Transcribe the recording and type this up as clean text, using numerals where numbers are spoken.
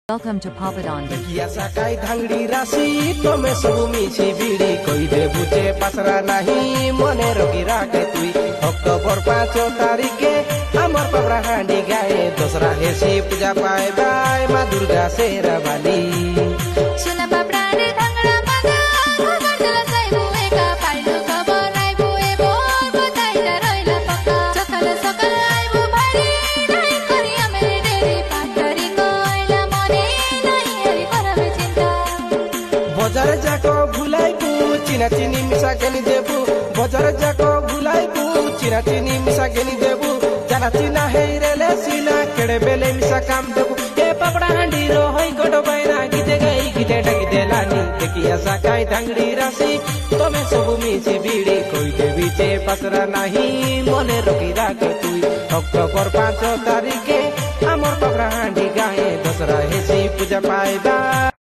Welcome to Papadon. किया साकाई धांगड़ी राशि तमे सब मिछि बिड़ी कई दे बुझे पासरा नहीं मने रखी राखे तुई अक्टोबर 5 तारिखे हमर पबरा हांडी गाए दसरा हेसी पूजा पाए बाय माँ दुर्गा शेरावाली सुना बाबरा रे धांगड़ा मागा हमर जला साई बुए का पाइलो खबर आई बुए बोल बताई दा रोइला पक्का सकल सकल आई बु भारी नहीं करी हमें डेरी पाटरी कोइला मने नहीं हरी करबे चिंता बजार जाको भुलाइबु चिना चिनी मिसा केनी देबु बजार जाको भुलाइबु चिना चिनी मिसा केनी देबु जाना चिना हेरेले सिना केड़े बेले मिसा काम देबु ए पपड़ा हांडी रो होई गोडो बायना गीते गई गीते डगी देलानी देखिया साकाई धांगड़ी राशि तमे सब मिछि बिड़ी कोई दे बीचे पासरा नहीं मने रखी राखे तुई अक्टोबर 5 तारिखे हमर पपड़ा हांडी गाए दसरा हेसी पूजा पाए